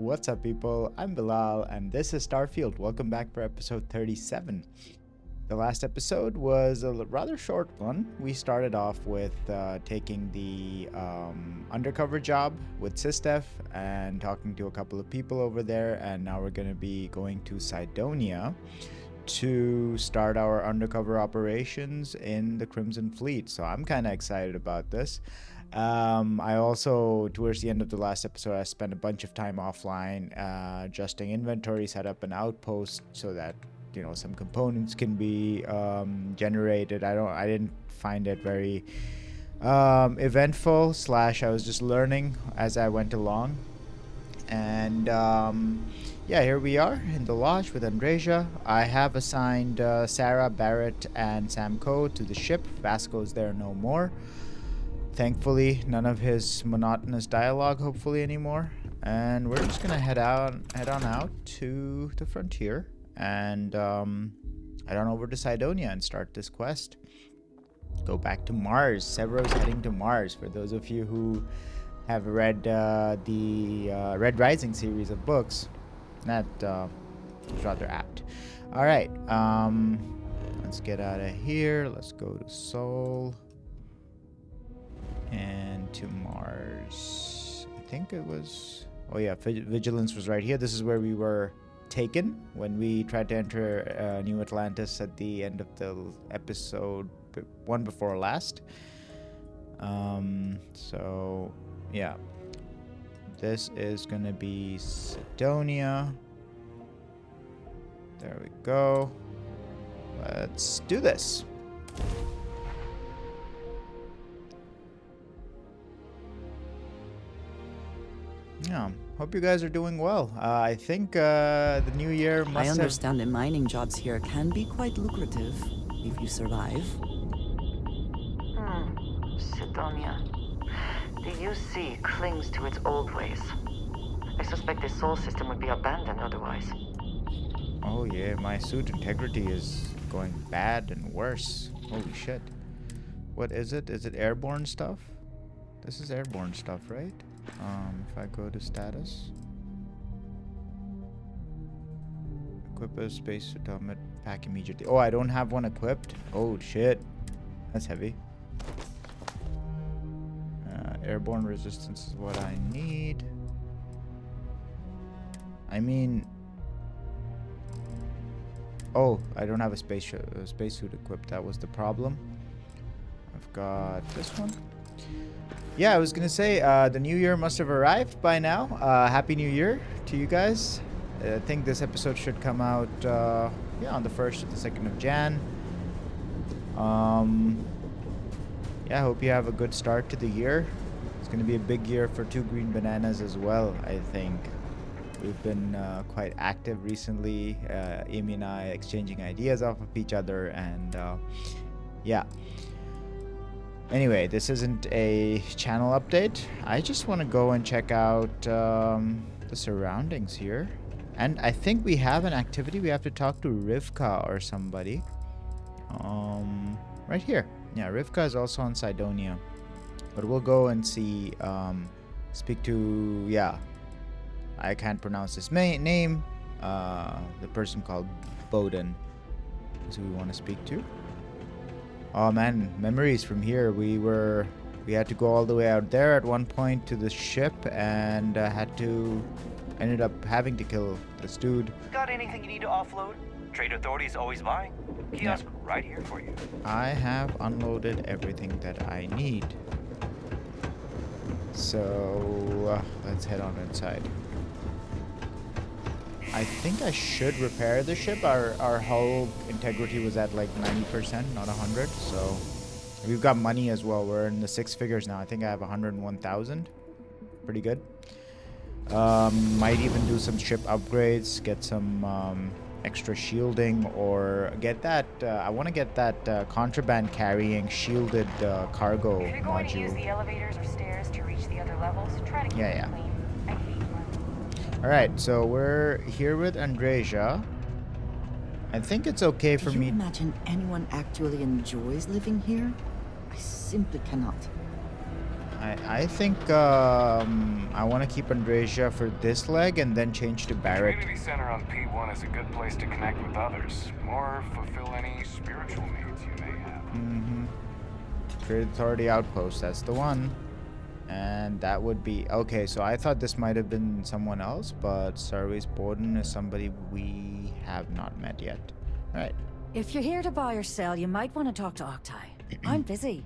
What's up, people? I'm Bilal, and this is Starfield. Welcome back for episode 37. The last episode was a rather short one. We started off with taking the undercover job with Sistef and talking to a couple of people over there, and now we're going to be going to Cydonia to start our undercover operations in the Crimson Fleet. So I'm kind of excited about this. I also, towards the end of the last episode, I spent a bunch of time offline adjusting inventory, set up an outpost so that, you know, some components can be generated. I didn't find it very eventful, / I was just learning as I went along. And yeah, here we are in the lodge with Andreja. I have assigned Sarah, Barrett, and Samco to the ship. Vasco's there no more. Thankfully, none of his monotonous dialogue, hopefully, anymore. And we're just gonna head on out to the frontier and head on over to Cydonia and start this quest. Go back to Mars. Sevro's heading to Mars. For those of you who have read the Red Rising series of books, that is rather apt. All right, let's get out of here. Let's go to Sol. And to Mars. I think it was... Oh yeah, Vigilance was right here. This is where we were taken when we tried to enter New Atlantis at the end of the episode one before last. So yeah, this is gonna be Cydonia. There we go. Let's do this. Yeah, hope you guys are doing well. I think the new year must I have... understand the mining jobs here can be quite lucrative if you survive. Cydonia. The UC clings to its old ways. I suspect the Sol system would be abandoned otherwise. Oh yeah, my suit integrity is going bad and worse. Holy shit. What is it? Is it airborne stuff? This is airborne stuff, right? If I go to status, equip a space helmet, pack immediately. Oh, I don't have one equipped. Oh shit, that's heavy. Airborne resistance is what I need. I mean, oh, I don't have a spacesuit equipped. That was the problem. I've got this one. Yeah, I was gonna say the new year must have arrived by now. Happy New Year to you guys. I think this episode should come out yeah, on the 1st or the 2nd of Jan. Yeah, I hope you have a good start to the year. It's gonna be a big year for TwoGreenBananas as well, I think. We've been quite active recently, Amy and I exchanging ideas off of each other, and yeah. Anyway, this isn't a channel update. I just want to go and check out the surroundings here. And I think we have an activity. We have to talk to Rivkah or somebody. Right here. Yeah, Rivkah is also on Cydonia. But we'll go and see, speak to, yeah, I can't pronounce his name. The person called Bowden is who we want to speak to. Oh man, memories from here. We had to go all the way out there at one point to the ship and ended up having to kill this dude. Got anything you need to offload? Trade Authority is always buying. Kiosk right here for you. I have unloaded everything that I need. So let's head on inside. I think I should repair the ship. Our hull integrity was at like 90%, not 100. So we've got money as well. We're in the 6 figures now. I think I have 101,000. Pretty good. Might even do some ship upgrades, get some extra shielding, or get that. I want to get that contraband carrying shielded cargo If you're going module. to use the elevators or stairs to reach the other levels, try to keep Yeah. it clean. I hate running. Alright, so we're here with Andreja. I think it's okay for Can me... you imagine anyone actually enjoys living here? I simply cannot. I think I want to keep Andresia for this leg and then change to Barrett. Community Center on P1 is a good place to connect with others, or fulfill any spiritual needs you may have. Mm-hmm. Trade Authority Outpost, that's the one. And that would be... Okay, so I thought this might have been someone else, but Service Borden is somebody we have not met yet. Alright. If you're here to buy or sell, you might want to talk to Octai. I'm busy.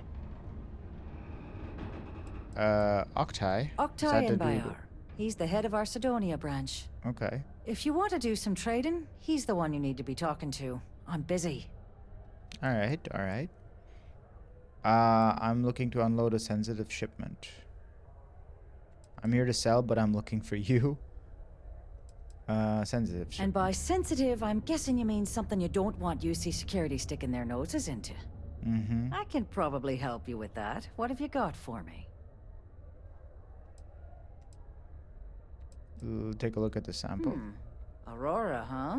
Octai? Octai and Bayar. He's the head of our Sidonia branch. Okay. If you want to do some trading, he's the one you need to be talking to. I'm busy. Alright, alright. I'm looking to unload a sensitive shipment. I'm here to sell, but I'm looking for you. Sensitive shipment. And by sensitive, I'm guessing you mean something you don't want UC security sticking their noses into. Mm-hmm. I can probably help you with that. What have you got for me? Take a look at the sample. Aurora, huh?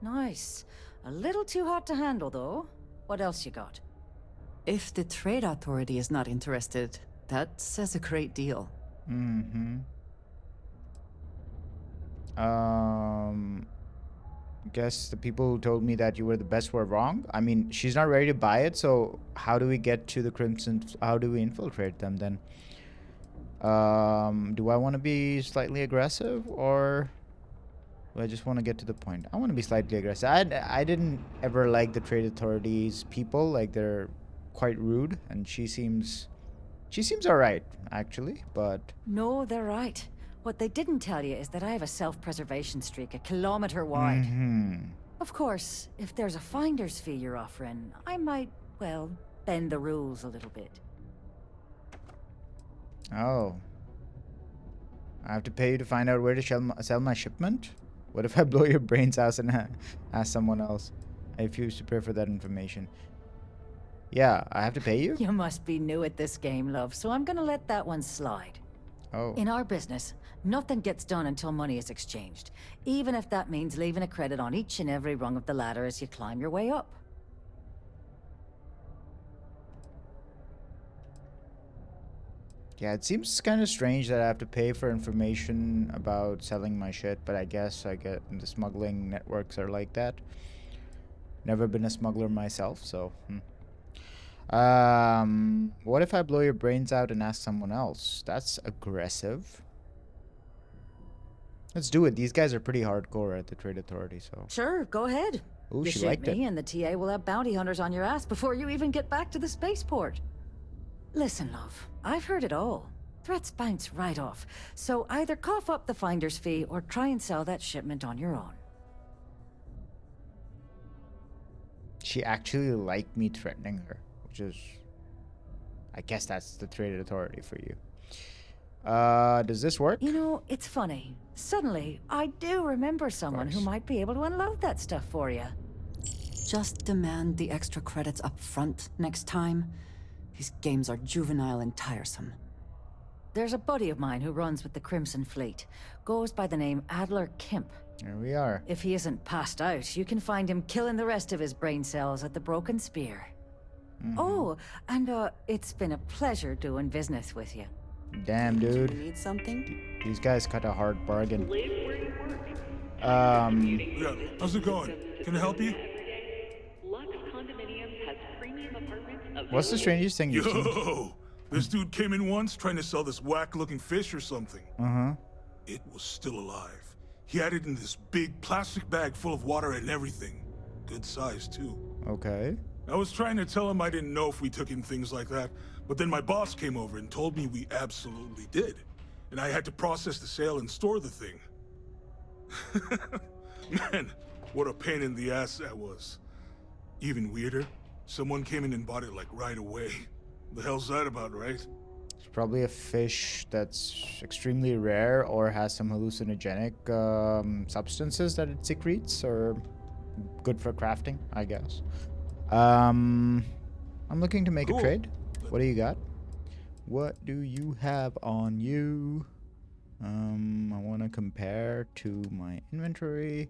Nice. A little too hot to handle, though. What else you got? If the Trade Authority is not interested, that says a great deal. Mm-hmm. Guess the people who told me that you were the best were wrong. I mean, she's not ready to buy it, so how do we get to the Crimson? How do we infiltrate them then? Do I want to be slightly aggressive, or do I just want to get to the point? I want to be slightly aggressive. I didn't ever like the Trade Authority's people. Like, they're quite rude, and she seems alright, actually, but... No, they're right. What they didn't tell you is that I have a self-preservation streak a kilometer wide. Of course, if there's a finder's fee you're offering, I might, well, bend the rules a little bit. Oh. I have to pay you to find out where to sell my shipment? What if I blow your brains out and ask someone else? I refuse to pay for that information. Yeah, I have to pay you? You must be new at this game, love, so I'm gonna let that one slide. Oh. In our business, nothing gets done until money is exchanged, even if that means leaving a credit on each and every rung of the ladder as you climb your way up. Yeah, it seems kind of strange that I have to pay for information about selling my shit, but I guess the smuggling networks are like that. Never been a smuggler myself, so... What if I blow your brains out and ask someone else? That's aggressive. Let's do it. These guys are pretty hardcore at the Trade Authority, so... Sure, go ahead. Ooh, You she shoot liked me it. and the TA will have bounty hunters on your ass before you even get back to the spaceport. Listen, love, I've heard it all. Threats bounce right off, so either cough up the finder's fee or try and sell that shipment on your own. She actually liked me threatening her, which is... I guess that's the Trade Authority for you. Does this work? You know, it's funny. Suddenly, I do remember someone who might be able to unload that stuff for you. Just demand the extra credits up front next time. These games are juvenile and tiresome. There's a buddy of mine who runs with the Crimson Fleet. Goes by the name Adler Kemp. Here we are. If he isn't passed out, you can find him killing the rest of his brain cells at the Broken Spear. Oh, and it's been a pleasure doing business with you. Damn, Do dude. you need something? These guys cut a hard bargain. Yeah, how's it going? Can I help you? What's the strangest thing you've seen? Yo, this dude came in once trying to sell this whack-looking fish or something. Uh-huh. It was still alive. He had it in this big plastic bag full of water and everything. Good size, too. Okay. I was trying to tell him I didn't know if we took in things like that, but then my boss came over and told me we absolutely did. And I had to process the sale and store the thing. Man, what a pain in the ass that was. Even weirder, someone came in and bought it like right away. The hell's that about, right? It's probably a fish that's extremely rare or has some hallucinogenic substances that it secretes, or good for crafting, I guess. I'm looking to make a trade. What do you got? What do you have on you? I want to compare to my inventory.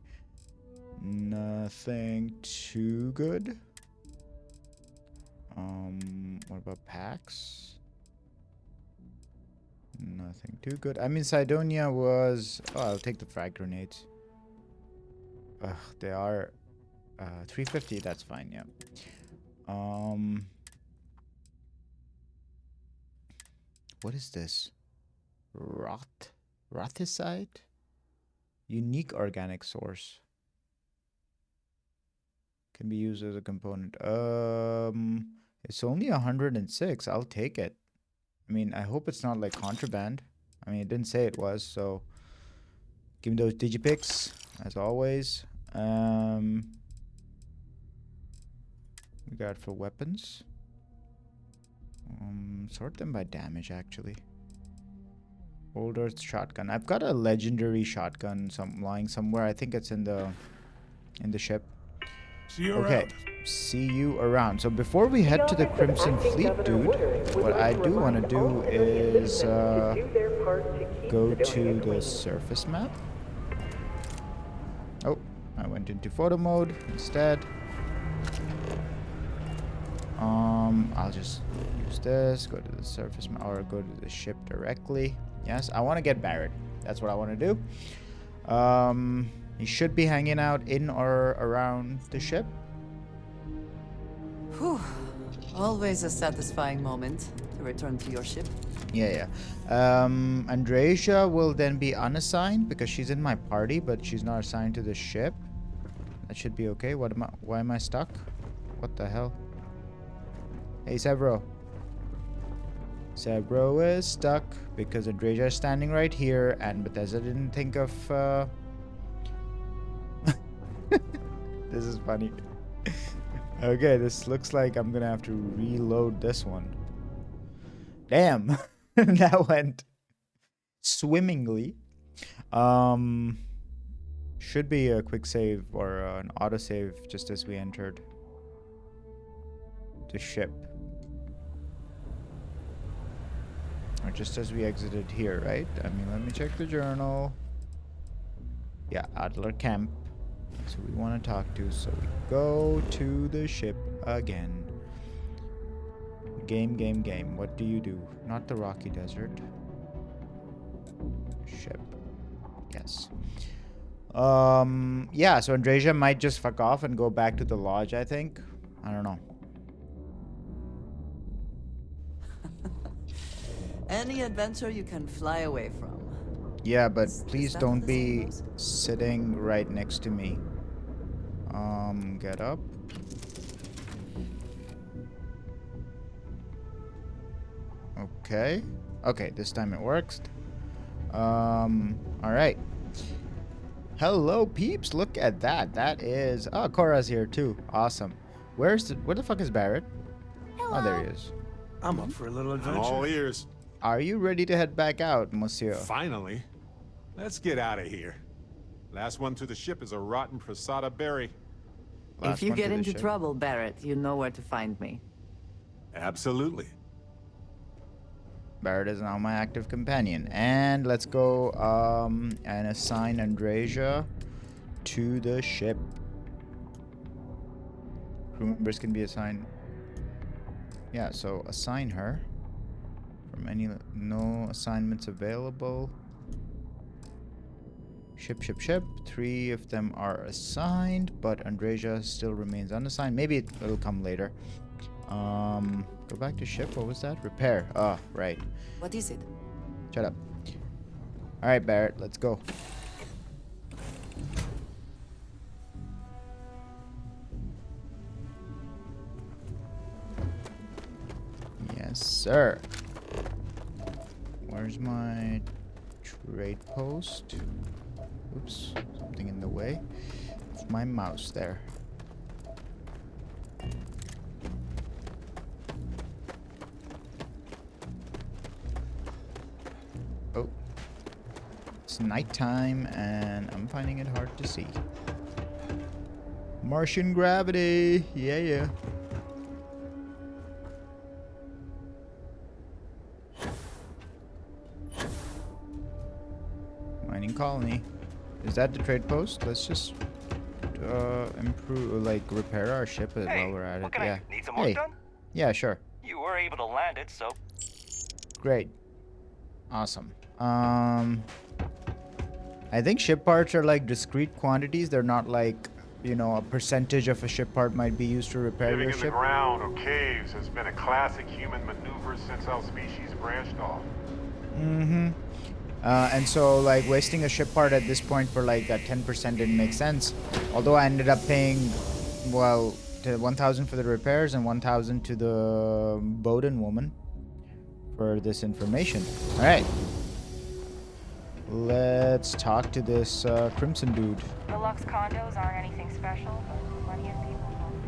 Nothing too good. What about packs? Nothing too good. I mean, Cydonia was... Oh, I'll take the frag grenades. Ugh, they are 350. That's fine, yeah. What is this? Rothicide? Unique organic source. Can be used as a component. It's only 106. I'll take it. I mean, I hope it's not like contraband. I mean, it didn't say it was, so give me those digipicks as always. We got for weapons. Sort them by damage actually. Old Earth shotgun. I've got a legendary shotgun lying somewhere. I think it's in the ship. See you Okay. around. See you around. So before we head to the Crimson Fleet, dude, what I do want to do is go to the surface map. Oh, I went into photo mode instead. I'll just use this, go to the surface map, or go to the ship directly. Yes, I want to get Barrett. That's what I want to do. He should be hanging out in or around the ship. Whew. Always a satisfying moment to return to your ship. Yeah. Andreja will then be unassigned because she's in my party, but she's not assigned to the ship. That should be okay. Why am I stuck? What the hell? Hey, Sevro. Sevro is stuck because Andreja is standing right here, and Bethesda didn't think of... This is funny. Okay, this looks like I'm gonna have to reload this one. Damn. That went swimmingly. Should be a quick save or an autosave just as we entered the ship. Or just as we exited here, right? I mean, let me check the journal. Yeah, Adler camp. So we want to talk to, so we go to the ship again. Game. What do you do? Not the rocky desert. Ship. Yes. Yeah, so Andreja might just fuck off and go back to the lodge, I think. I don't know. Any adventure you can fly away from. Yeah, but Is please that don't the be suppose? sitting right next to me. Get up. Okay. Okay, this time it works. Alright. Hello, peeps. Look at that. That is... Oh, Cora's here, too. Awesome. Where the fuck is Barrett? Oh, there he is. I'm up for a little I'm adventure. all ears. Are you ready to head back out, monsieur? Finally. Let's get out of here. Last one to the ship is a rotten Prasada berry. Last If you one to get the into ship. trouble, Barrett, you know where to find me. Absolutely. Barrett is now my active companion. And let's go and assign Andreja to the ship. Crew members can be assigned. Yeah, so assign her. From any... No assignments available. Ship. 3 of them are assigned, but Andreja still remains unassigned. Maybe it'll come later. Go back to ship. What was that? Repair. Ah, right. What is it? Shut up. Alright, Barrett, let's go. Yes, sir. Where's my trade post? Oops, something in the way. It's my mouse there. Oh. It's nighttime and I'm finding it hard to see. Martian gravity. Yeah. Mining colony. Is that the trade post? Let's just improve, like repair our ship while we're at it. Yeah. Need some work done? Yeah, sure. You were able to land it, so Great. Awesome. I think ship parts are like discrete quantities. They're not like, you know, a percentage of a ship part might be used to repair Living your in the ship. ground or caves has been a classic human maneuver since our species branched off. Mm-hmm. And so, like, wasting a ship part at this point for like 10% didn't make sense. Although I ended up paying, well, 1,000 for the repairs and 1,000 to the Bowden woman for this information. All right. Let's talk to this Crimson dude. The Lux condos aren't anything special, but plenty of people don't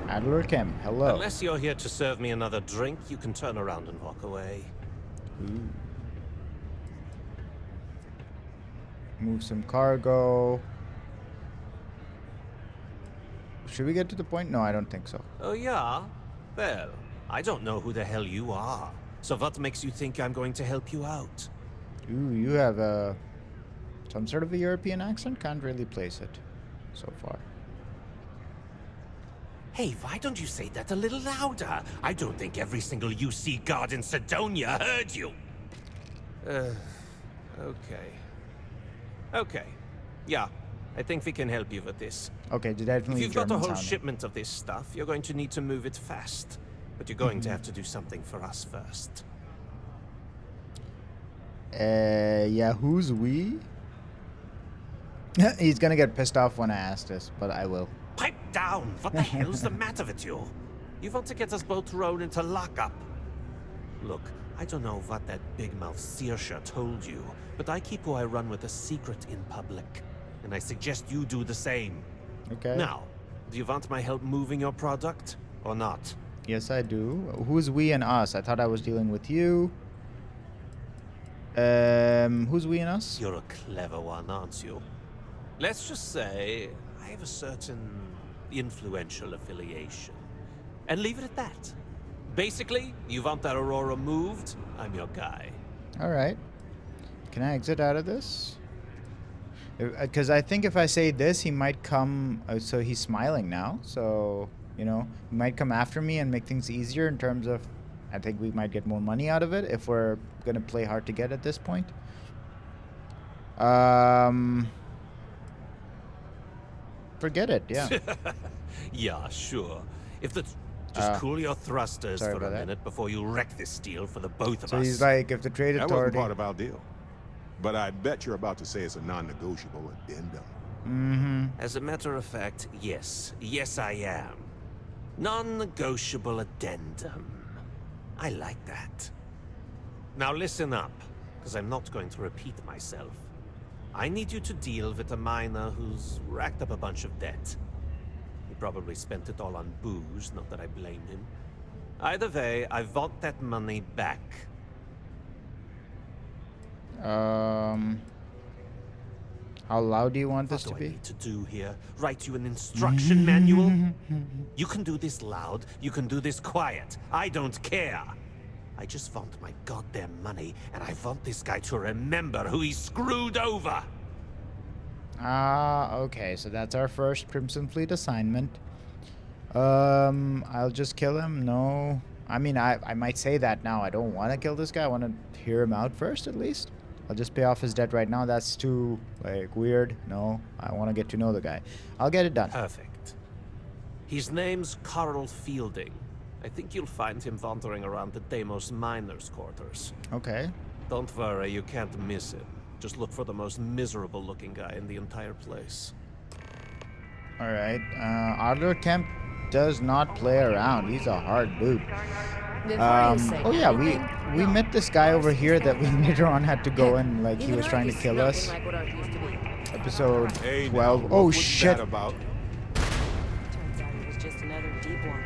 know. Adler Kim, hello. Unless you're here to serve me another drink, you can turn around and walk away. Ooh. Move some cargo. Should we get to the point? No, I don't think so. Oh, yeah? Well, I don't know who the hell you are. So what makes you think I'm going to help you out? Ooh, you have some sort of a European accent? Can't really place it so far. Hey, why don't you say that a little louder? I don't think every single UC guard in Sidonia heard you. Okay. Okay. Yeah, I think we can help you with this. Okay, definitely If you've got a whole German-sounding. shipment of this stuff, you're going to need to move it fast. But you're going to have to do something for us first. Yeah, who's we? He's gonna get pissed off when I ask this, but I will. Pipe down! What the hell's the matter with you? You want to get us both thrown into lockup? Look, I don't know what that big mouth Saoirse told you, but I keep who I run with a secret in public. And I suggest you do the same. Okay. Now, do you want my help moving your product, or not? Yes, I do. Who's we and us? I thought I was dealing with you. Who's we and us? You're a clever one, aren't you? Let's just say I have a certain influential affiliation. And leave it at that. Basically, you want that Aurora moved, I'm your guy. Alright. Can I exit out of this? Because I think if I say this, he might come... so he's smiling now, so... You know, he might come after me and make things easier in terms of... I think we might get more money out of it if we're going to play hard to get at this point. Forget it, yeah. Yeah, sure. If the... Just cool your thrusters sorry for a about that. minute before you wreck this deal for the both of So us. he's like, if the trade That wasn't authority... part of our deal. But I bet you're about to say it's a non-negotiable addendum. Mm-hmm. As a matter of fact, yes. Yes, I am. Non-negotiable addendum. I like that. Now listen up, because I'm not going to repeat myself. I need you to deal with a miner who's racked up a bunch of debt. He probably spent it all on booze, not that I blame him. Either way, I want that money back. How loud do you want this What to do I be? need to do here? Write you an instruction manual? You can do this loud, you can do this quiet. I don't care. I just want my goddamn money, and I want this guy to remember who he screwed over. Okay, so that's our first Crimson Fleet assignment. I'll just kill him. No, I mean, I might say that now. I don't want to kill this guy. I want to hear him out first, at least. I'll just pay off his debt right now. That's too, like, weird. No, I want to get to know the guy. I'll get it done. Perfect. His name's Carl Fielding. I think you'll find him wandering around the Deimos miners' quarters. Okay. Don't worry, you can't miss him. Just look for the most miserable-looking guy in the entire place. All right. Adler Kemp does not play around. He's a hard dude. Oh yeah, we met this guy over here that we later on had to go and, like, he was trying to kill us. Episode 12. Oh shit.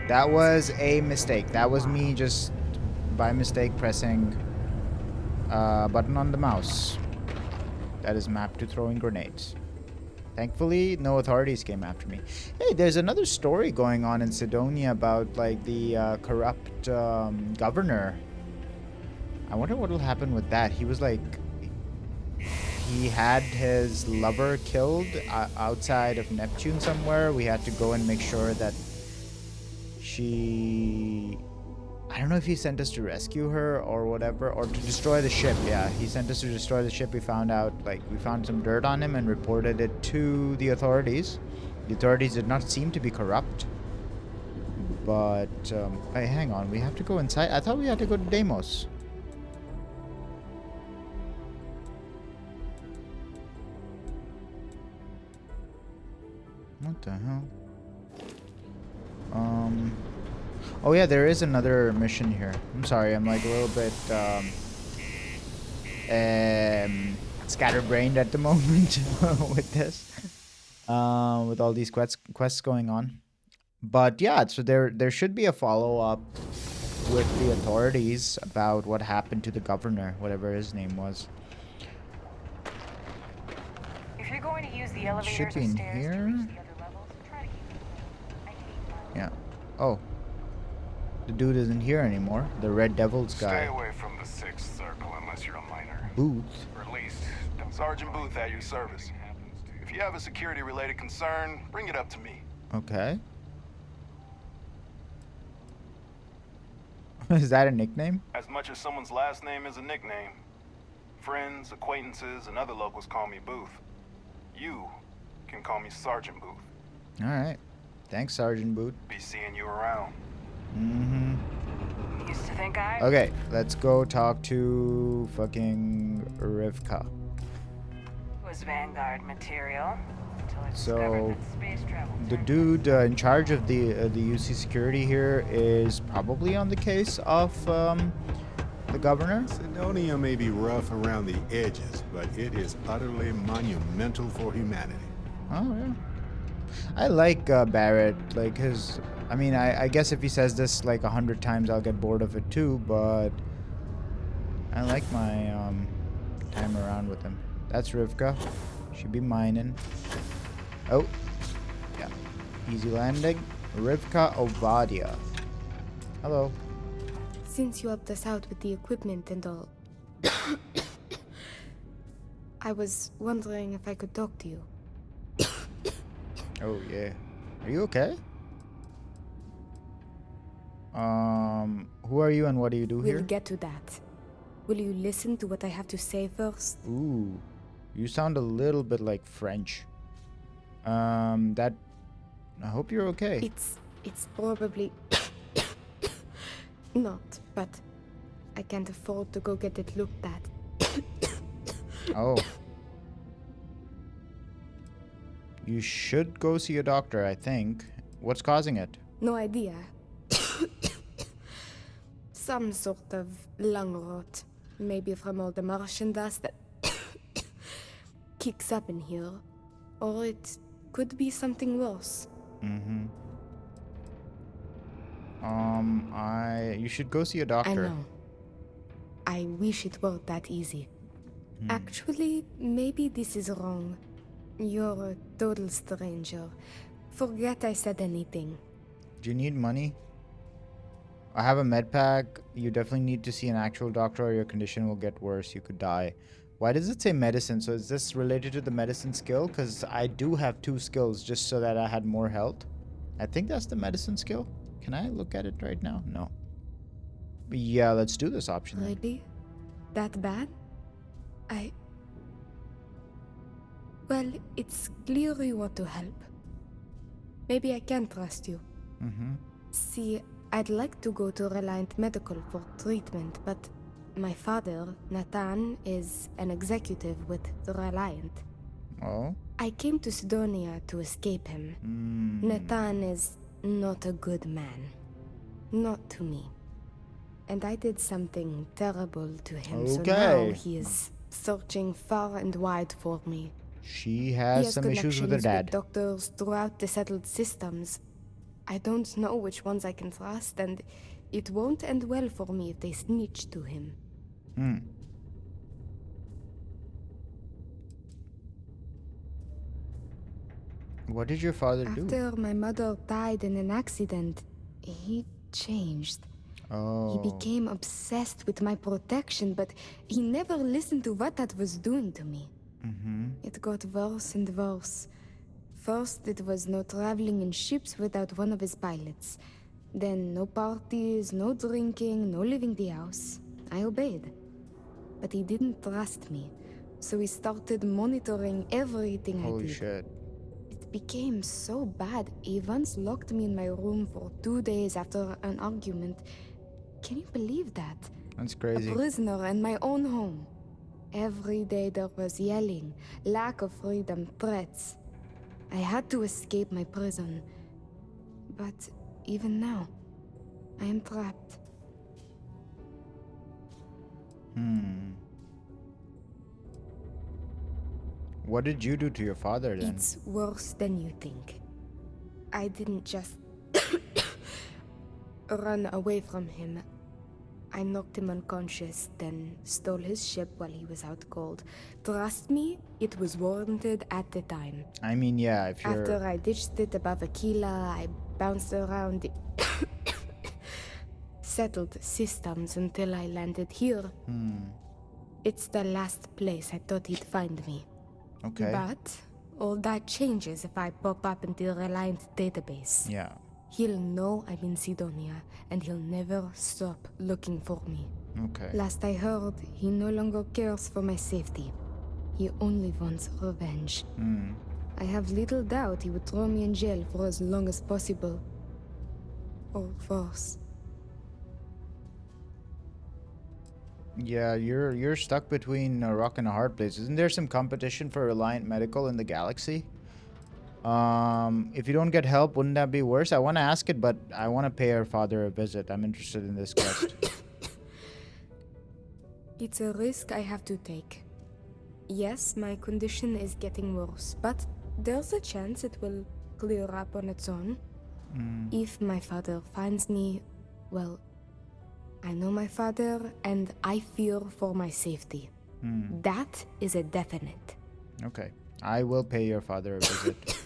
That was a mistake. That was me just by mistake pressing button on the mouse. That is mapped to throwing grenades. Thankfully, no authorities came after me. Hey, there's another story going on in Sidonia about, like, the corrupt governor. I wonder what will happen with that. He was like... He had his lover killed outside of Neptune somewhere. We had to go and make sure that she... I don't know if he sent us to rescue her or whatever, or to destroy the ship. Yeah, he sent us to destroy the ship. We found out, like, we found some dirt on him and reported it to the authorities. The authorities did not seem to be corrupt. But, hey, hang on. We have to go inside. I thought we had to go to Deimos. What the hell? Oh yeah, there is another mission here. I'm sorry, I'm like a little bit scatterbrained at the moment with this, with all these quests going on. But yeah, so there should be a follow-up with the authorities about what happened to the governor, whatever his name was. If you're going to use the elevators Should be or in stairs to here. reach the other levels, try to keep them. I hate Yeah. Oh. The dude isn't here anymore. The Red Devils guy. Stay away from the Sixth Circle unless you're a minor. Booth. Or at least, don't Sergeant Booth at your service. If you have a security-related concern, bring it up to me. Okay. Is that a nickname? As much as someone's last name is a nickname. Friends, acquaintances, and other locals call me Booth. You can call me Sergeant Booth. Alright. Thanks, Sergeant Booth. Be seeing you around. Mm-hmm. Used to think I Okay, let's go talk to fucking Rivkah. was Vanguard material until I So, discovered that space travel the turned dude in charge of the UC security here is probably on the case of the governor. Sidonia may be rough around the edges, but it is utterly monumental for humanity. Oh, yeah. I like Barrett, like his... I mean, I guess if he says this like 100 times, I'll get bored of it too, but I like my time around with him. That's Rivkah. Should be mining. Oh, yeah. Easy landing. Rivkah Au Barca. Hello. Since you helped us out with the equipment and all, I was wondering if I could talk to you. Oh, yeah. Are you okay? Who are you and what do you do here? We'll get to that. Will you listen to what I have to say first? Ooh, you sound a little bit like French. I hope you're okay. It's probably not, but I can't afford to go get it looked at. Oh. You should go see a doctor, I think. What's causing it? No idea. Some sort of lung rot. Maybe from all the Martian dust that kicks up in here. Or it could be something worse. Mm-hmm. You should go see a doctor. I know. I wish it were that easy. Actually, maybe this is wrong. You're a total stranger. Forget I said anything. Do you need money? I have a med pack. You definitely need to see an actual doctor or your condition will get worse. You could die. Why does it say medicine? So is this related to the medicine skill? Because I do have 2 skills just so that I had more health. I think that's the medicine skill. Can I look at it right now? No. Yeah, let's do this option then. Really? That bad? Well, it's clear you want to help. Maybe I can trust you. Mm-hmm. See, I'd like to go to Reliant Medical for treatment, but my father, Nathan, is an executive with the Reliant. Oh? I came to Sidonia to escape him. Nathan is not a good man. Not to me. And I did something terrible to him, so now he is searching far and wide for me. She has some issues with her dad. Doctors throughout the settled systems. I don't know which ones I can trust, and it won't end well for me if they snitch to him. What did your father do? After my mother died in an accident, he changed. Oh. He became obsessed with my protection, but he never listened to what that was doing to me. It got worse and worse. First, it was no traveling in ships without one of his pilots. Then no parties, no drinking, no leaving the house. I obeyed. But he didn't trust me, so he started monitoring everything I did. Holy shit. It became so bad. He once locked me in my room for 2 days after an argument. Can you believe that? That's crazy. A prisoner in my own home. Every day there was yelling, lack of freedom, threats. I had to escape my prison. But even now, I am trapped. What did you do to your father then? It's worse than you think. I didn't just run away from him. I knocked him unconscious, then stole his ship while he was out cold. Trust me, it was warranted at the time. I mean, yeah, if you're... After I ditched it above Aquila, I bounced around the settled systems until I landed here. It's the last place I thought he'd find me. Okay. But all that changes if I pop up in the Reliant database. Yeah. He'll know I'm in Sidonia, and he'll never stop looking for me. Okay. Last I heard, he no longer cares for my safety. He only wants revenge. I have little doubt he would throw me in jail for as long as possible. Or worse. Yeah, you're stuck between a rock and a hard place. Isn't there some competition for Reliant Medical in the galaxy? If you don't get help, wouldn't that be worse? I want to ask it, but I want to pay her father a visit. I'm interested in this quest. It's a risk I have to take. Yes, my condition is getting worse, but there's a chance it will clear up on its own. If my father finds me, well, I know my father, and I fear for my safety. That is a definite. Okay. I will pay your father a visit.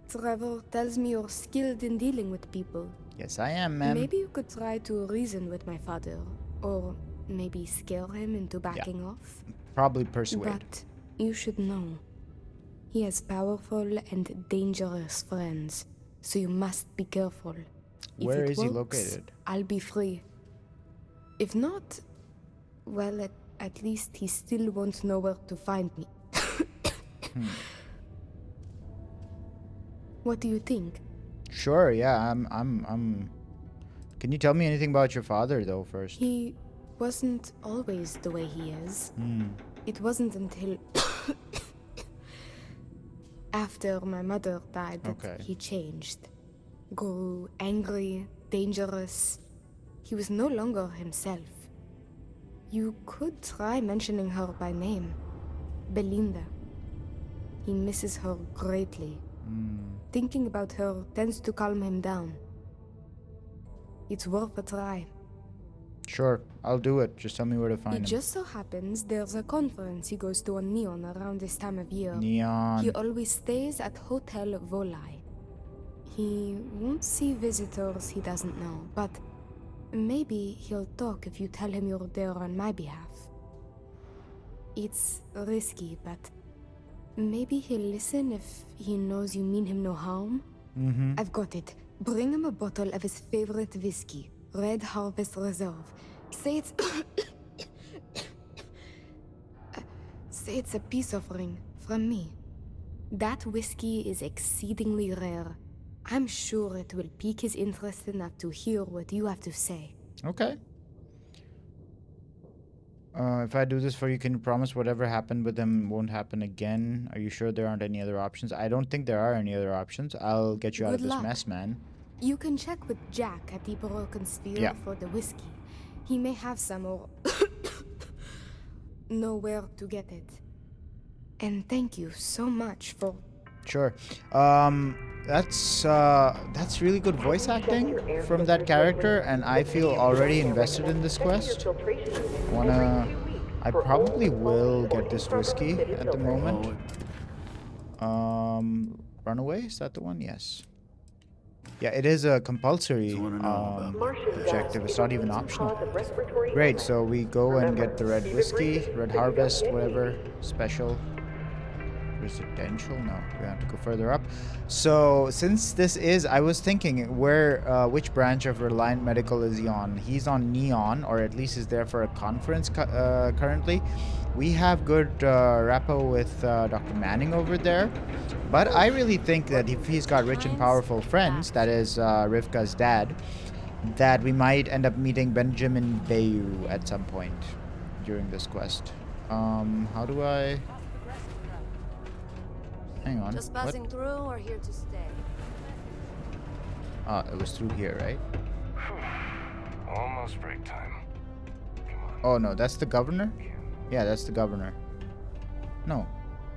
Trevor tells me you're skilled in dealing with people. Yes, I am, ma'am. Maybe you could try to reason with my father, or maybe scare him into backing off. Probably persuade. But you should know, he has powerful and dangerous friends, so you must be careful. Where If it is he works, located? I'll be free. If not, well, at least he still won't know where to find me. What do you think? Sure, yeah, I'm Can you tell me anything about your father though first? He wasn't always the way he is. It wasn't until after my mother died that he changed. Grew angry, dangerous. He was no longer himself. You could try mentioning her by name. Belinda. He misses her greatly. Thinking about her tends to calm him down. It's worth a try. Sure, I'll do it. Just tell me where to find him. It just so happens there's a conference he goes to on Neon around this time of year. Neon. He always stays at Hotel Volai. He won't see visitors he doesn't know, but maybe he'll talk if you tell him you're there on my behalf. It's risky, but maybe he'll listen if he knows you mean him no harm. I've got it. Bring him a bottle of his favorite whiskey, Red Harvest Reserve. Say it's... say it's a peace offering from me. That whiskey is exceedingly rare. I'm sure it will pique his interest enough to hear what you have to say. Okay. If I do this for you, can you promise whatever happened with him won't happen again? Are you sure there aren't any other options? I don't think there are any other options. I'll get you out of this mess, man. You can check with Jack at the Broken Sphere for the whiskey. He may have some or know where to get it. And thank you so much for... Sure. That's really good voice acting from that character, and I feel already invested in this quest. I probably will get this whiskey at the moment. Runaway, is that the one? Yes. Yeah, it is a compulsory objective. It's not even optional. Great, so we go and get the red whiskey, Red Harvest, whatever, special. residential. No, we have to go further up. So since this is, I was thinking which branch of Reliant Medical is he on? He's on Neon, or at least is there for a conference currently. We have good rapport with Dr. Manning over there, but I really think that if he's got rich and powerful friends, that is Rivkah's dad, that we might end up meeting Benjamin Bayou at some point during this quest. How do I... Hang on. Just passing through or here to stay? Oh, it was through here, right? Almost break time. Come on. Oh no, that's the governor? Yeah, that's the governor. No.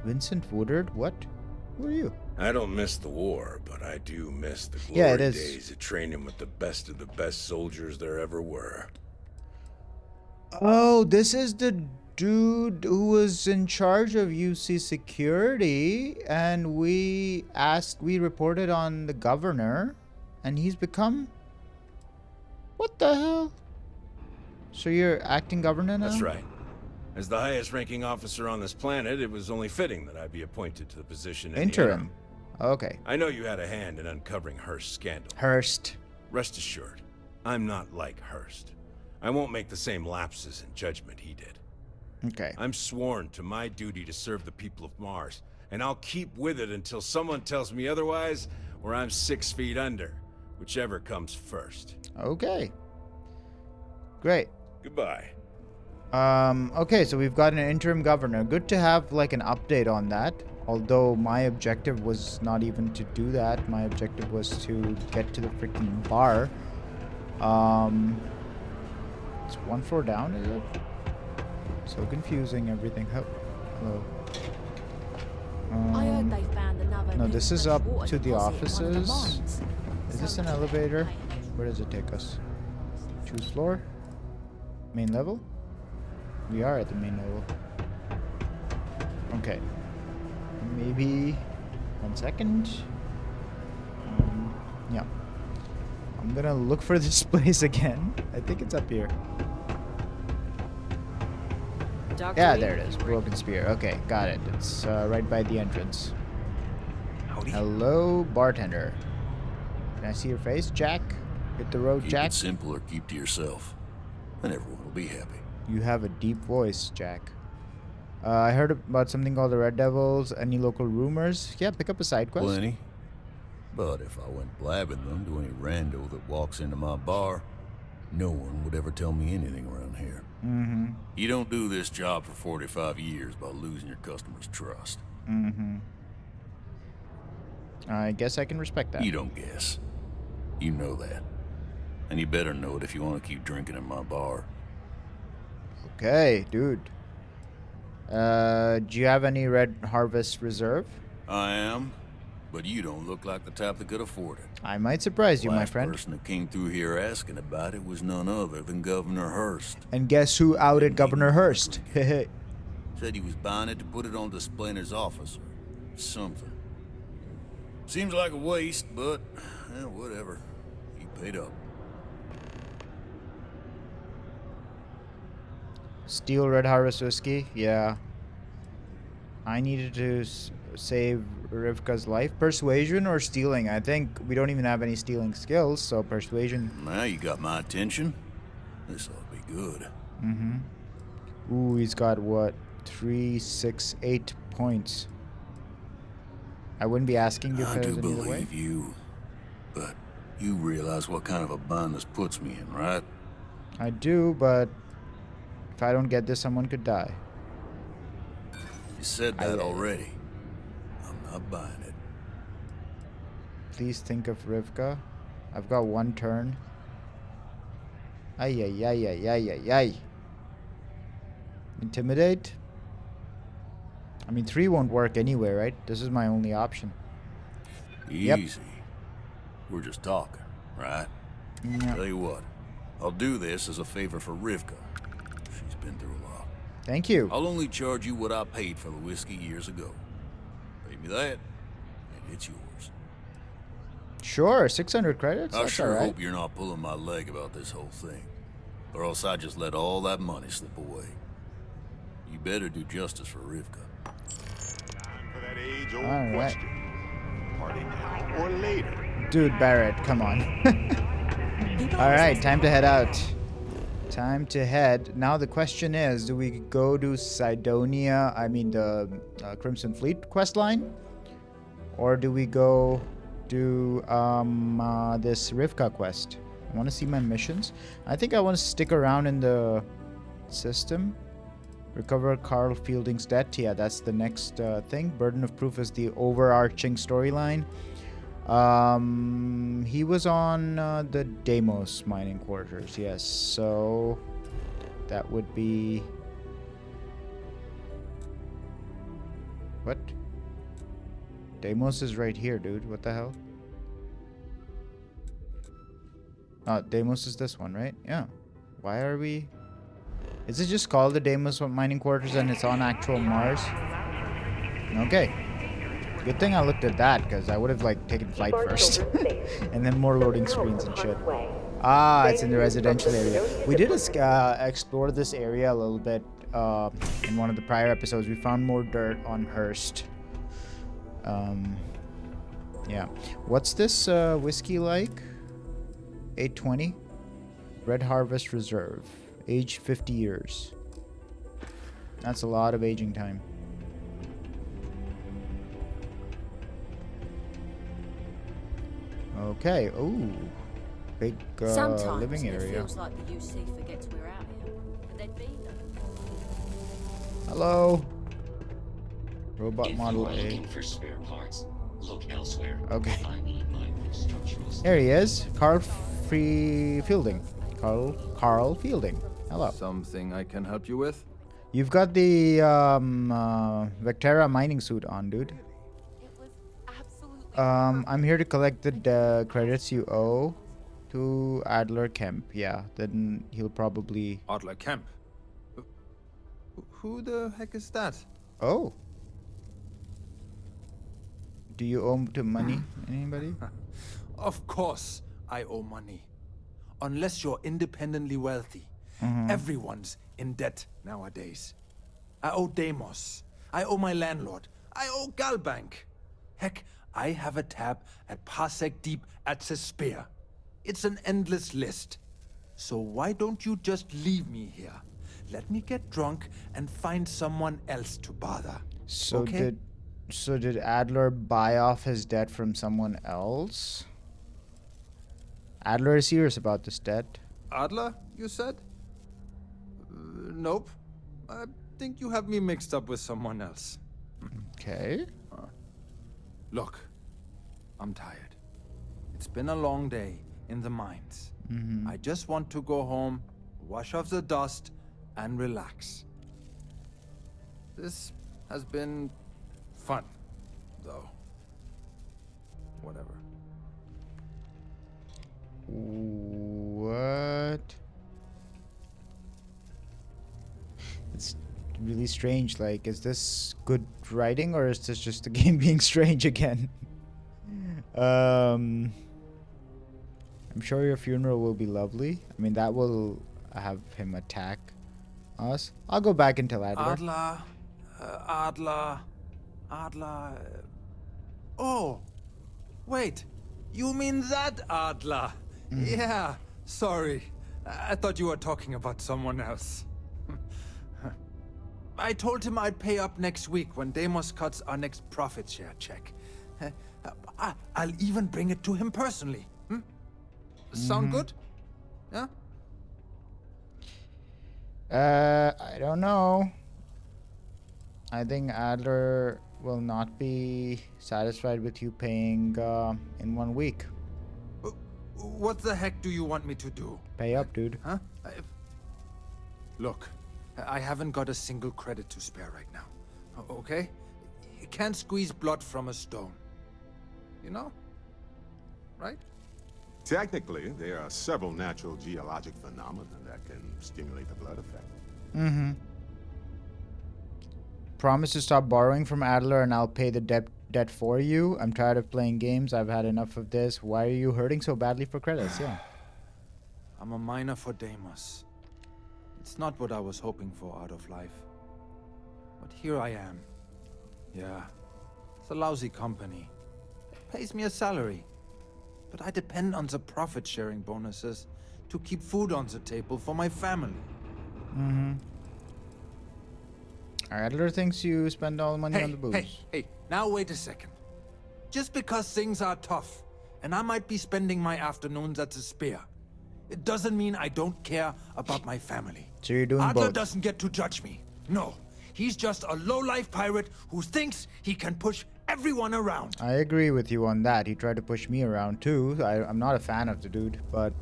Vincent Woodard? What? Who are you? I don't miss the war, but I do miss the glory Yeah, it is. days of training with the best soldiers there ever were. Oh, this is the dude who was in charge of UC security, and we reported on the governor, and he's become... What the hell? So you're acting governor now? That's right. As the highest ranking officer on this planet, it was only fitting that I be appointed to the position in the Interim. Okay. I know you had a hand in uncovering Hurst's scandal. Hurst. Rest assured, I'm not like Hurst. I won't make the same lapses in judgment he did. Okay. I'm sworn to my duty to serve the people of Mars, and I'll keep with it until someone tells me otherwise, or I'm 6 feet under, whichever comes first. Okay. Great. Goodbye. Okay, so we've got an interim governor. Good to have like an update on that. Although my objective was not even to do that. My objective was to get to the freaking bar. It's 1 floor down, is it? So confusing, everything. Hello. I heard they found another No, new this is fresh up water to the deposit in one of the offices. mines. Is this an elevator? Where does it take us? Choose floor? Main level? We are at the main level. Okay. Maybe 1 second. Yeah. I'm gonna look for this place again. I think it's up here. Yeah, there it is. Broken Spear. Okay, got it. It's right by the entrance. Howdy. Hello, bartender. Can I see your face, Jack? Hit the road, Jack. Keep it simple or keep to yourself, and everyone will be happy. You have a deep voice, Jack. I heard about something called the Red Devils. Any local rumors? Yeah, pick up a side quest. Plenty. But if I went blabbing them to any rando that walks into my bar, no one would ever tell me anything around here. Mm-hmm. You don't do this job for 45 years by losing your customers' trust. Mm-hmm. I guess I can respect that. You don't guess. You know that. And you better know it if you want to keep drinking in my bar. Okay, dude. Do you have any Red Harvest Reserve? I am, but you don't look like the type that could afford it. I might surprise you, my friend. The last person that came through here asking about it was none other than Governor Hurst. And guess who outed Governor Hurst? Said he was buying it to put it on display in his office or something. Seems like a waste, but whatever. He paid up. Steal Red Harvest Whiskey? Yeah. I needed to save Rivkah's life. Persuasion or stealing? I think we don't even have any stealing skills, so persuasion. Now you got my attention. This ought to be good. Mm-hmm. Ooh, he's got what? 3, 6, 8 points. I wouldn't be asking you if I there's do any other way. believe you, but you realize what kind of a bind this puts me in, right? I do, but if I don't get this, someone could die. You said that already. I'm not buying it. Please think of Rivkah. I've got 1 turn. Ay, ay, ay, ay, ay, ay, ay. Intimidate? I mean, 3 won't work anyway, right? This is my only option. Easy. Yep. We're just talking, right? Yeah. Tell you what, I'll do this as a favor for Rivkah. She's been through a lot. Thank you. I'll only charge you what I paid for the whiskey years ago. Pay me that, and it's yours. Sure, 600 credits? I That's sure all right. hope you're not pulling my leg about this whole thing. Or else I just let all that money slip away. You better do justice for Rivkah. Time for that age-old All right. question. Party now or later? Dude, Barrett, come on. All right, time to head out. Time to head. Now the question is, do we go to Cydonia, the Crimson Fleet questline? Or do we go do this Rivkah quest? I want to see my missions. I think I want to stick around in the system. Recover Carl Fielding's debt. Yeah, that's the next thing. Burden of Proof is the overarching storyline. He was on the Deimos mining quarters. Yes, so that would be... What? Deimos is right here, dude. What the hell? Deimos is this one, right? Yeah. Why are we... Is it just called the Deimos mining quarters and it's on actual Mars? Okay. Good thing I looked at that, because I would have, taken flight first. And then more loading screens and shit. It's in the residential area. We did explore this area a little bit in one of the prior episodes. We found more dirt on Hearst. Yeah. What's this whiskey like? 820. Red Harvest Reserve. Age 50 years. That's a lot of aging time. Okay. Ooh. Big living area. It feels like the UC forgets we're out here. But they'd be there. Hello. Robot if Model you are A. looking for spare parts, look elsewhere. Okay. I need mine for structural. There he is. Carl Fielding. Carl Fielding. Hello. Something I can help you with? You've got the Vectera mining suit on, dude. I'm here to collect the credits you owe to Adler Kemp. Yeah, then he'll probably... Adler Kemp? Who the heck is that? Oh. Do you owe to money? Anybody? Of course I owe money. Unless you're independently wealthy. Everyone's in debt nowadays. I owe Deimos. I owe my landlord. I owe Galbank. Heck, I have a tab at Parsec Deep at Cespear. It's an endless list. So why don't you just leave me here? Let me get drunk and find someone else to bother. So okay? did Adler buy off his debt from someone else? Adler is serious about this debt. Adler, you said? Nope. I think you have me mixed up with someone else. Okay. Look, I'm tired. It's been a long day in the mines. I just want to go home, wash off the dust, and relax. This has been fun, though. Whatever. What? It's really strange. Like, is this good writing or is this just the game being strange again? I'm sure your funeral will be lovely. I mean, that will have him attack us. I'll go back and tell Adler. Adler. Oh, wait. You mean that Adler? Yeah, sorry. I thought you were talking about someone else. I told him I'd pay up next week when Deimos cuts our next profit share check. I'll even bring it to him personally. Sound good? Yeah? I don't know. I think Adler will not be satisfied with you paying in 1 week. What the heck do you want me to do? Pay up, dude. Huh? Look, I haven't got a single credit to spare right now. Okay? You can't squeeze blood from a stone. You know? Right? Technically, there are several natural geologic phenomena that can stimulate the blood effect. Promise to stop borrowing from Adler and I'll pay the debt for you. I'm tired of playing games. I've had enough of this. Why are you hurting so badly for credits? Yeah. I'm a miner for Deimos. It's not what I was hoping for out of life. But here I am. Yeah. It's a lousy company. It pays me a salary. But I depend on the profit-sharing bonuses to keep food on the table for my family. Mm-hmm. Adler thinks you spend all the money on the booze. Hey, now wait a second. Just because things are tough, and I might be spending my afternoons at the Spear, it doesn't mean I don't care about my family. So you're doing Adler both. doesn't get to judge me. No, he's just a low-life pirate who thinks he can push everyone around. I agree with you on that. He tried to push me around too. I'm not a fan of the dude, but...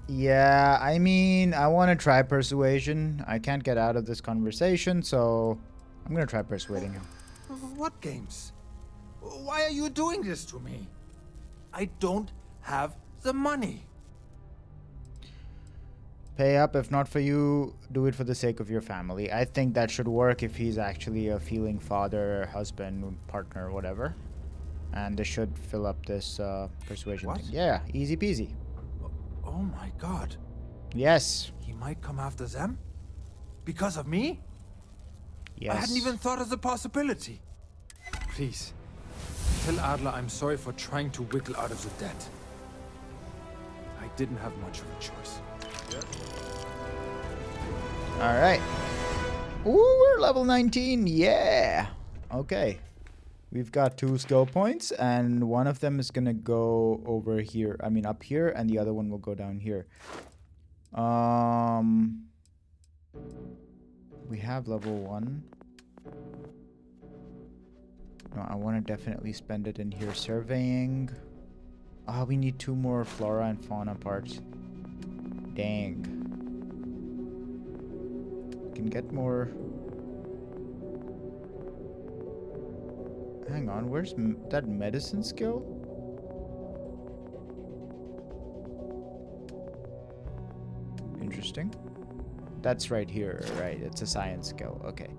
Yeah, I mean, I want to try persuasion. I can't get out of this conversation, so I'm going to try persuading him. What games? Why are you doing this to me? I don't have the money. Pay up. If not for you, do it for the sake of your family. I think that should work if he's actually a feeling father, husband, partner, whatever. And this should fill up this persuasion thing. Yeah, easy peasy. Oh my god. Yes. He might come after them? Because of me? Yes. I hadn't even thought of the possibility. Please, tell Adler I'm sorry for trying to wiggle out of the debt. I didn't have much of a choice. Alright. Ooh, we're level 19. Yeah. Okay. We've got 2 skill points, and one of them is going to go over here. I mean, up here, and the other one will go down here. We have level 1. No, I want to definitely spend it in here. Surveying. Ah, we need 2 more flora and fauna parts. Dang. Can get more. Hang on, where's that medicine skill? Interesting. That's right here, right? It's a science skill. Okay.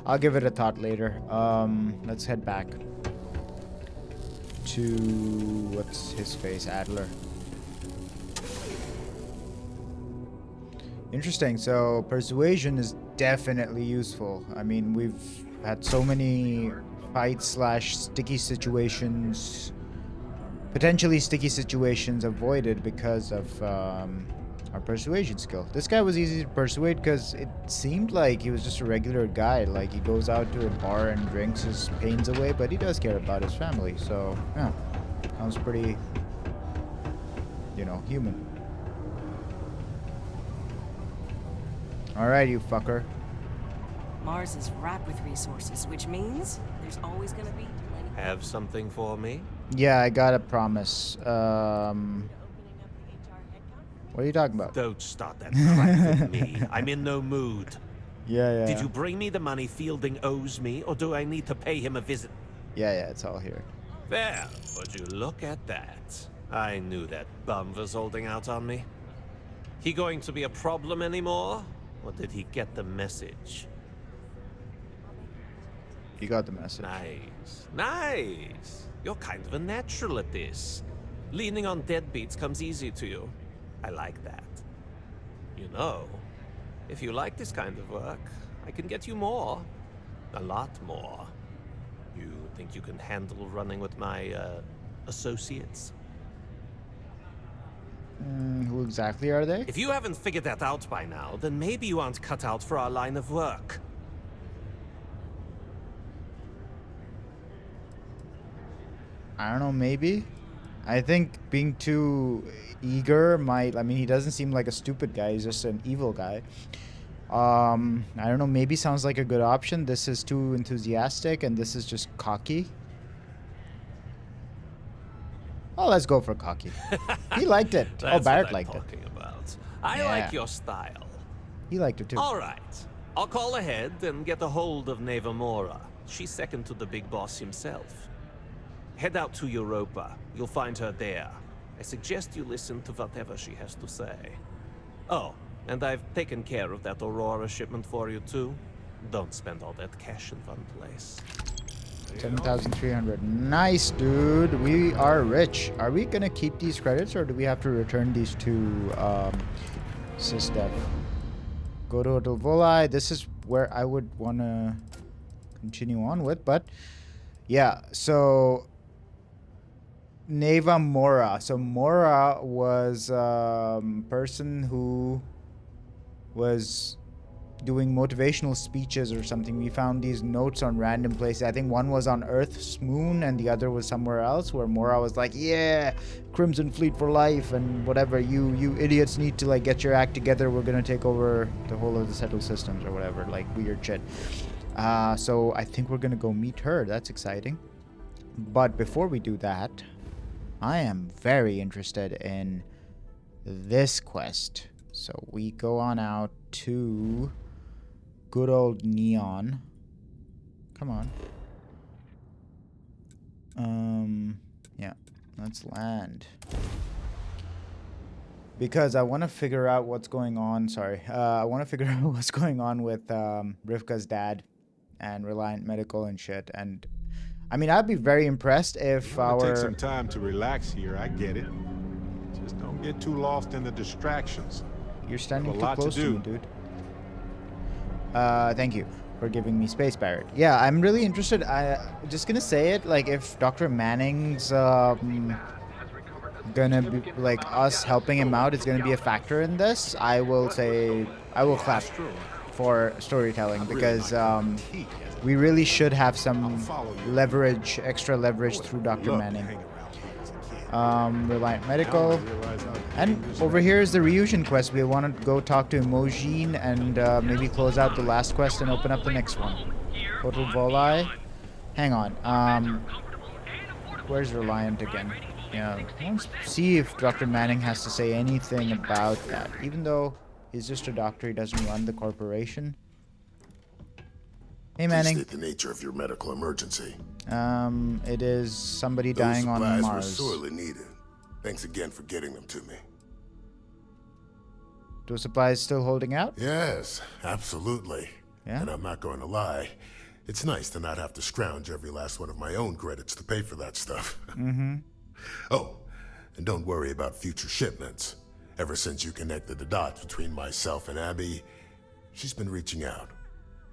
I'll give it a thought later. Let's head back to what's his face, Adler. Interesting. So persuasion is definitely useful. I mean, we've had so many fights slash sticky situations, potentially sticky situations avoided because of our persuasion skill. This guy was easy to persuade because it seemed like he was just a regular guy. Like, he goes out to a bar and drinks his pains away, but he does care about his family. So, yeah, sounds pretty, you know, human. Alright, you fucker. Mars is ripe with resources, which means there's always gonna be plenty. Have something for me? Yeah, I got a promise. What are you talking about? Don't start that crap with me. I'm in no mood. Yeah. Did you bring me the money Fielding owes me, or do I need to pay him a visit? Yeah, it's all here. There, would you look at that? I knew that bum was holding out on me. He going to be a problem anymore? Or did he get the message? He got the message. Nice. You're kind of a natural at this. Leaning on deadbeats comes easy to you. I like that. You know, if you like this kind of work, I can get you more. A lot more. You think you can handle running with my, associates? Who exactly are they? If you haven't figured that out by now, then maybe you aren't cut out for our line of work. I don't know, maybe? I think being too eager might... I mean, he doesn't seem like a stupid guy. He's just an evil guy. I don't know, maybe sounds like a good option. This is too enthusiastic, and this is just cocky. Oh, let's go for cocky. He liked it. That's oh, Barrett what I'm liked talking it. About. I like your style. He liked it too. All right. I'll call ahead and get a hold of Neva Mora. She's second to the big boss himself. Head out to Europa. You'll find her there. I suggest you listen to whatever she has to say. Oh, and I've taken care of that Aurora shipment for you too. Don't spend all that cash in one place. 7,300. Nice, dude. We are rich. Are we gonna keep these credits, or do we have to return these to SysDev? go to Hotel Volai. This is where I would want to continue on with, but yeah, so Neva Mora. So Mora was a person who was doing motivational speeches or something. We found these notes on random places. I think one was on Earth's moon and the other was somewhere else, where Mora was like, yeah, Crimson Fleet for life and whatever, you idiots need to like get your act together, we're gonna take over the whole of the settled systems or whatever, like weird shit. So I think we're gonna go meet her. That's exciting. But before we do that, I am very interested in this quest. So we go on out to good old Neon. Come on. Yeah, let's land. Because I want to figure out what's going on. Sorry. I want to figure out what's going on with Rivkah's dad and Reliant Medical and shit. And I mean, I'd be very impressed if Take some time to relax here. I get it. Just don't get too lost in the distractions. You're standing too close to me, dude. Thank you for giving me space, Barrett. Yeah, I'm really interested. Just gonna say it, like, if Dr. Manning's gonna be, like, us helping him out is gonna be a factor in this, I will say, I will clap for storytelling, because we really should have some leverage, extra leverage through Dr. Manning. Reliant Medical. And over here is the Ryujin quest. We want to go talk to Emojin and maybe close out the last quest and open up the next one. Hotel Volai. Hang on. Where's Reliant again? Yeah, let's see if Dr. Manning has to say anything about that. Even though he's just a doctor, he doesn't run the corporation. Hey, Manning. Please state the nature of your medical emergency. It is somebody dying on Mars. Those supplies were sorely needed. Thanks again for getting them to me. Those supplies still holding out? Yes, absolutely. Yeah? And I'm not going to lie. It's nice to not have to scrounge every last one of my own credits to pay for that stuff. Mm-hmm. Oh, and don't worry about future shipments. Ever since you connected the dots between myself and Abby, she's been reaching out.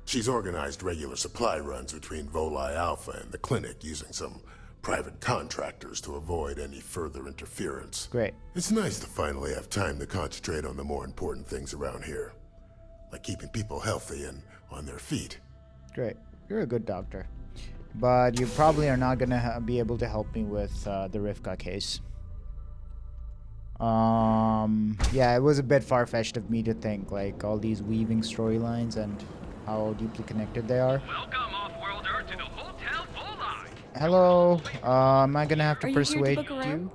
She's organized regular supply runs between Volai Alpha and the clinic using some private contractors to avoid any further interference. Great. It's nice to finally have time to concentrate on the more important things around here, like keeping people healthy and on their feet. Great. You're a good doctor. But you probably are not going to be able to help me with the Rivkah case. Yeah, it was a bit far-fetched of me to think, like, all these weaving storylines and how deeply connected they are. Welcome, off-worlder, to the Hotel Volai. Hello. Am I gonna have to persuade here to book a room?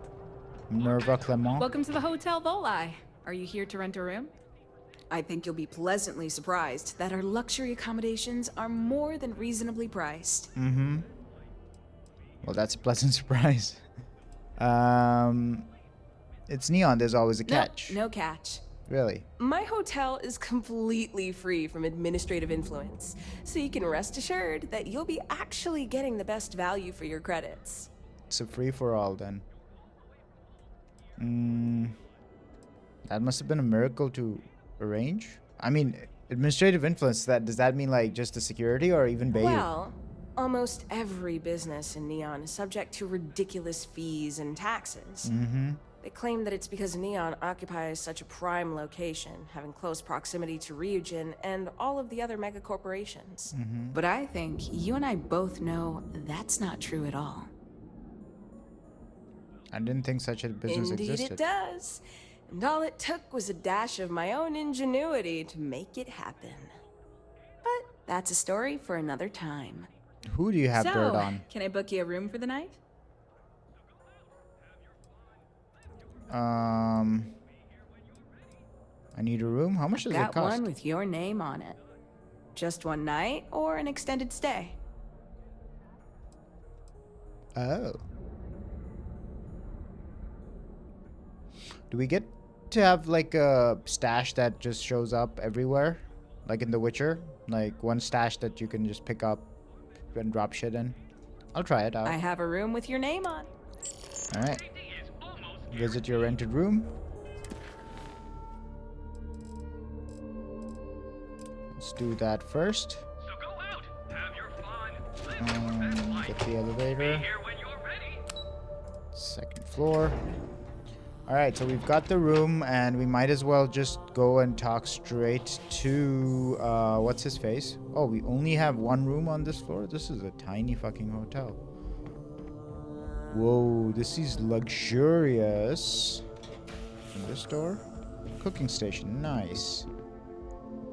you? Minerva Clement. Welcome to the Hotel Volai. Are you here to rent a room? I think you'll be pleasantly surprised that our luxury accommodations are more than reasonably priced. Mm-hmm. Well, that's a pleasant surprise. It's Neon. There's always a catch. No catch. Really? My hotel is completely free from administrative influence, so you can rest assured that you'll be actually getting the best value for your credits. It's a free-for-all, then. That must have been a miracle to arrange. I mean, administrative influence, does that mean, like, just the security or even Bayou? Well, almost every business in Neon is subject to ridiculous fees and taxes. Mm-hmm. They claim that it's because Neon occupies such a prime location, having close proximity to Ryujin and all of the other megacorporations. Mm-hmm. But I think you and I both know that's not true at all. I didn't think such a business existed. Indeed it does. And all it took was a dash of my own ingenuity to make it happen. But that's a story for another time. Who do you have dirt on? Can I book you a room for the night? I need a room. How much does it Got cost? one with your name on it. Just one night or an extended stay? Oh. Do we get to have like a stash that just shows up everywhere? Like in The Witcher? Like one stash that you can just pick up and drop shit in? I'll try it out. I have a room with your name on. Alright. Visit your rented room. Let's do that first. Get the elevator. Second floor. Alright, so we've got the room, and we might as well just go and talk straight to, what's his face? Oh, we only have one room on this floor? This is a tiny fucking hotel. Whoa, this is luxurious. And this door? Cooking station, nice.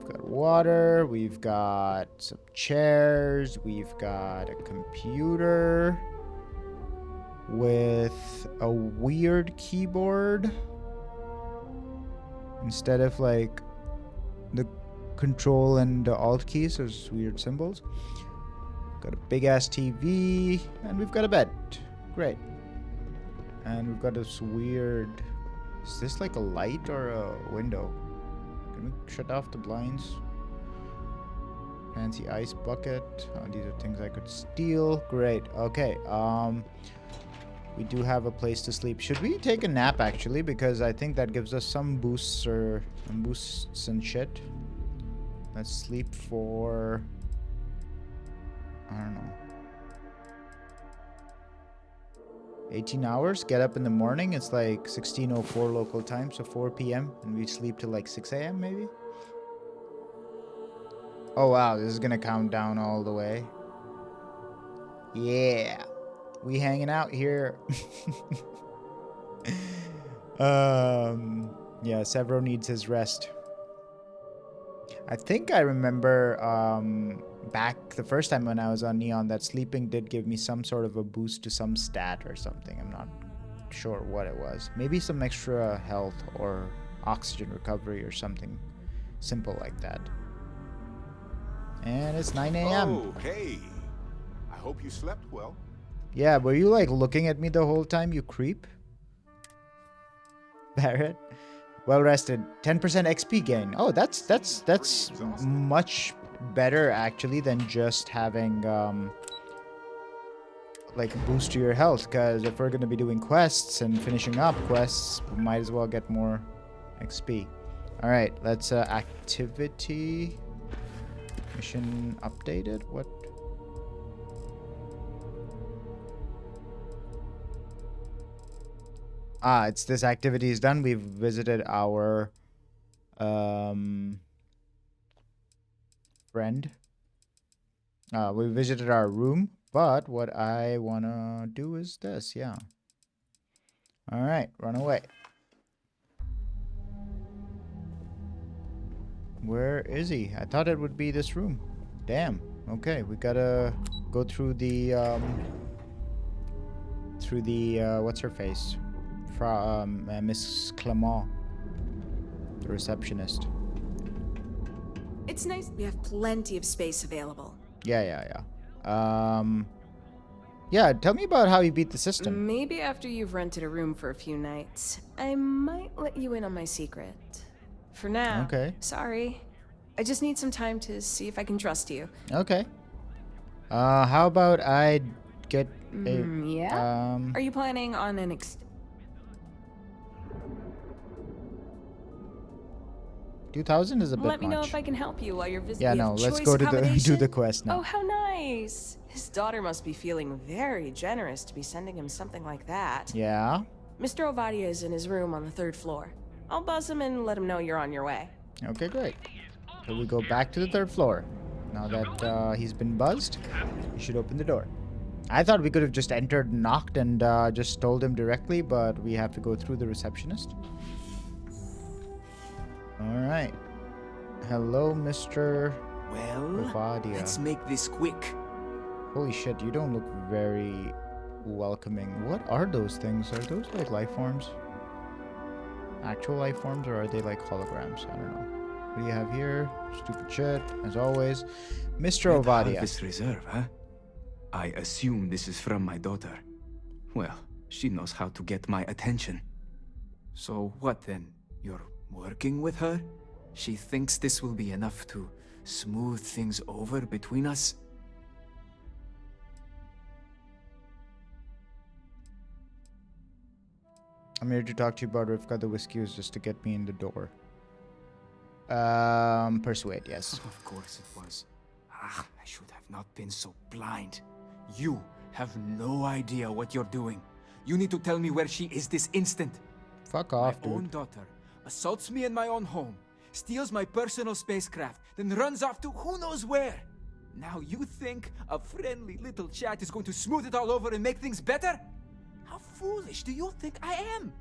We've got water, we've got some chairs, we've got a computer with a weird keyboard instead of like the control and the alt keys. There's weird symbols. Got a big ass TV, and we've got a bed. Great. And we've got this weird, is this like a light or a window? Can we shut off the blinds? Fancy ice bucket. Oh, these are things I could steal. Great. Okay. We do have a place to sleep. Should we take a nap actually? Because I think that gives us some boosts or some boosts and shit. Let's sleep for, I don't know, 18 hours. Get up in the morning. It's like 16:04 local time, so 4 p.m. and we sleep till like 6 a.m. maybe. Oh wow, this is gonna count down all the way. Yeah. We hanging out here. Yeah, Sevro needs his rest. I think I remember back the first time when I was on Neon that sleeping did give me some sort of a boost to some stat or something. I'm not sure what it was. Maybe some extra health or oxygen recovery or something simple like that. And it's 9 a.m. Oh, hey. I hope you slept well. Yeah, were you like looking at me the whole time, you creep? Barrett? Well rested. 10% XP gain. Oh, that's much better actually than just having like a boost to your health, because if we're gonna be doing quests and finishing up quests, we might as well get more XP. Alright, let's activity mission updated. What? Ah, it's this activity is done. We've visited our friend. We visited our room, but what I wanna do is this, yeah. Alright, run away. Where is he? I thought it would be this room. Damn. Okay, we gotta go through the what's her face? Miss Clement, the receptionist. It's nice we have plenty of space available. Yeah. Yeah, tell me about how you beat the system. Maybe after you've rented a room for a few nights, I might let you in on my secret. For now, okay. Sorry. I just need some time to see if I can trust you. Okay. How about I get a... yeah? Are you planning on an 2,000 is a bit Let me know much. if I can help you while you're visiting. Yeah, no, let's go to do the quest now. Oh, how nice. His daughter must be feeling very generous to be sending him something like that. Yeah? Mr. Ovadia is in his room on the 3rd floor. I'll buzz him and let him know you're on your way. Okay, great. So we go back to the 3rd floor. Now that he's been buzzed, we should open the door. I thought we could have just entered, knocked, and just told him directly, but we have to go through the receptionist. Alright. Hello, Mr. Ovadia. Let's make this quick. Holy shit, you don't look very welcoming. What are those things? Are those like life forms? Actual life forms, or are they like holograms? I don't know. What do you have here? Stupid shit, as always. Mr. Ovadia. Harvest Reserve, huh? I assume this is from my daughter. Well, she knows how to get my attention. So what then? You're working with her? She thinks this will be enough to smooth things over between us? I'm here to talk to you about Rivkah. The whiskey was just to get me in the door. Persuade, yes. Of course it was. Ah, I should have not been so blind. You have no idea what you're doing. You need to tell me where she is this instant. Fuck off, My own dude. daughter assaults me in my own home, steals my personal spacecraft, then runs off to who knows where. Now you think a friendly little chat is going to smooth it all over and make things better? How foolish do you think I am?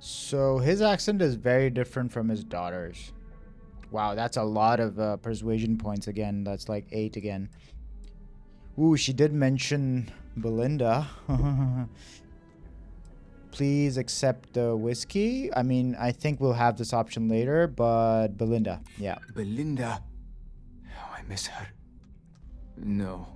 So his accent is very different from his daughter's. Wow, that's a lot of persuasion points again. That's like 8 again. Ooh, she did mention Belinda. Please accept the whiskey. I mean, I think we'll have this option later, but Belinda, yeah. Belinda. Oh, I miss her. No.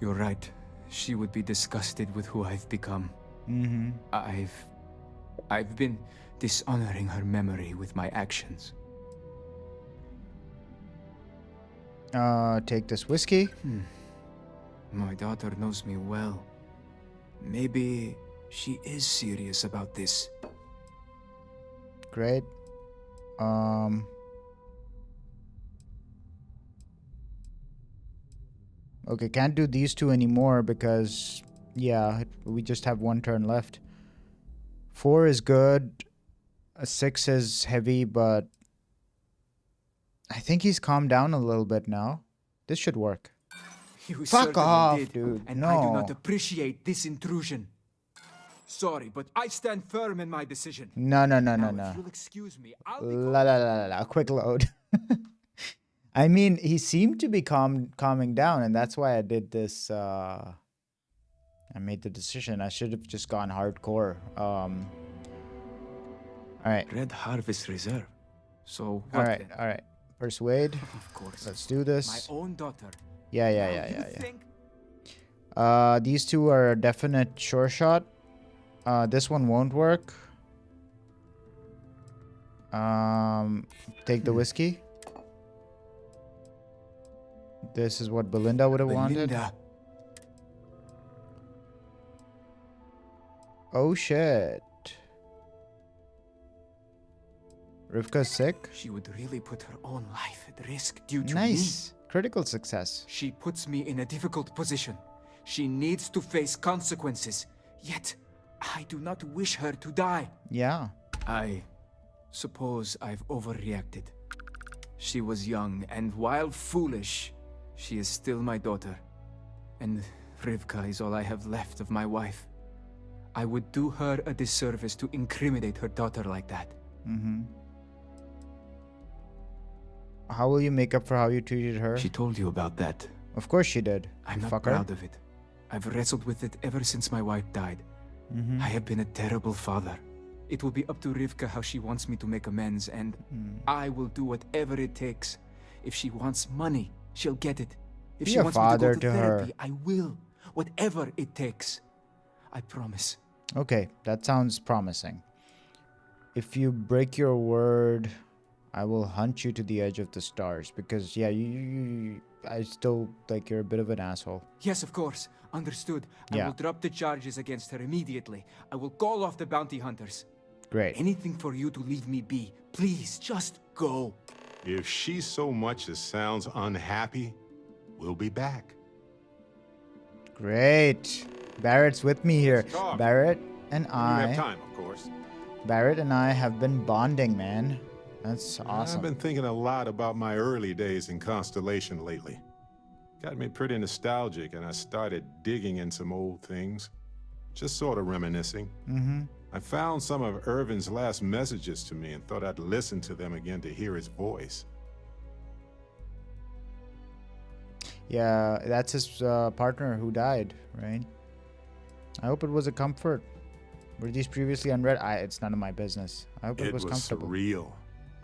You're right. She would be disgusted with who I've become. Mm-hmm. I've been dishonoring her memory with my actions. Take this whiskey. My daughter knows me well. Maybe she is serious about this. Great. Okay, can't do these two anymore because, yeah, we just have 1 turn left. 4 is good. A 6 is heavy, but I think he's calmed down a little bit now. This should work. You Fuck certainly off, did, dude. and No. I do not appreciate this intrusion. Sorry, but I stand firm in my decision. No. If you'll excuse me, I'll be La. Quick load. I mean, he seemed to be calming down, and that's why I did this. I made the decision. I should have just gone hardcore. All right. Red Harvest Reserve. So All what right. then? All right. Persuade. Of course. Let's do this. My own daughter. Yeah. These two are a definite sure shot. This one won't work. Take the whiskey. This is what Belinda would have wanted. Oh shit. Rivkah's sick. She would really put her own life at risk due to Nice. me. Critical success. She puts me in a difficult position. She needs to face consequences. Yet, I do not wish her to die. Yeah. I suppose I've overreacted. She was young, and while foolish, she is still my daughter. And Rivkah is all I have left of my wife. I would do her a disservice to incriminate her daughter like that. Mm-hmm. How will you make up for how you treated her? She told you about that. Of course she did. I'm not Fucker. proud of it. I've wrestled with it ever since my wife died. Mm-hmm. I have been a terrible father. It will be up to Rivkah how she wants me to make amends, and I will do whatever it takes. If she wants money, she'll get it. If Be she a wants me to father go to to her. therapy, I will. Whatever it takes. I promise. Okay, that sounds promising. If you break your word, I will hunt you to the edge of the stars. Because, yeah, I still think you're a bit of an asshole. Yes, of course. Understood. Yeah. I will drop the charges against her immediately. I will call off the bounty hunters. Great. Anything for you to leave me be. Please, just go. If she so much as sounds unhappy, we'll be back. Great. Barrett's with me here. Let's talk. Barrett and You I. have time, of course. Barrett and I have been bonding, man. That's I've awesome. been thinking a lot about my early days in Constellation lately. Got me pretty nostalgic, and I started digging in some old things. Just sort of reminiscing. Mm-hmm. I found some of Irvin's last messages to me and thought I'd listen to them again to hear his voice. Yeah, that's his partner who died, right? I hope it was a comfort. Were these previously unread? It's none of my business. I hope it was comfortable. Surreal,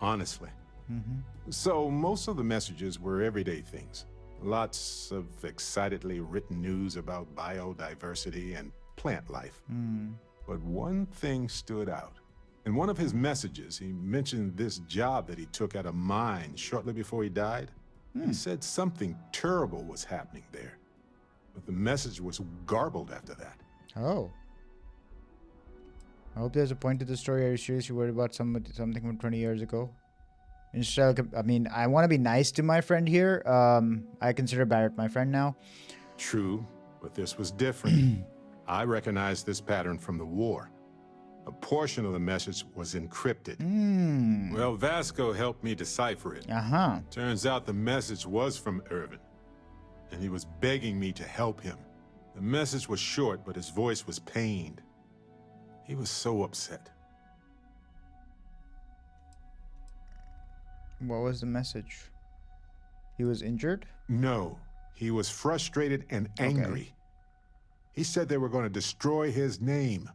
honestly. Mm-hmm. So most of the messages were everyday things. Lots of excitedly written news about biodiversity and plant life. Mm. But one thing stood out. In one of his messages, he mentioned this job that he took at a mine shortly before he died. He said something terrible was happening there. But the message was garbled after that. Oh. I hope there's a point to the story. Are you seriously worried about something from 20 years ago? I mean, I want to be nice to my friend here. I consider Barrett my friend now. True, but this was different. I recognized this pattern from the war. A portion of the message was encrypted. Well, Vasco helped me decipher it. Turns out the message was from Irvin, and he was begging me to help him. The message was short, but his voice was pained. He was so upset. What was the message? He was injured? No, he was frustrated and angry. Okay. He said they were going to destroy his name.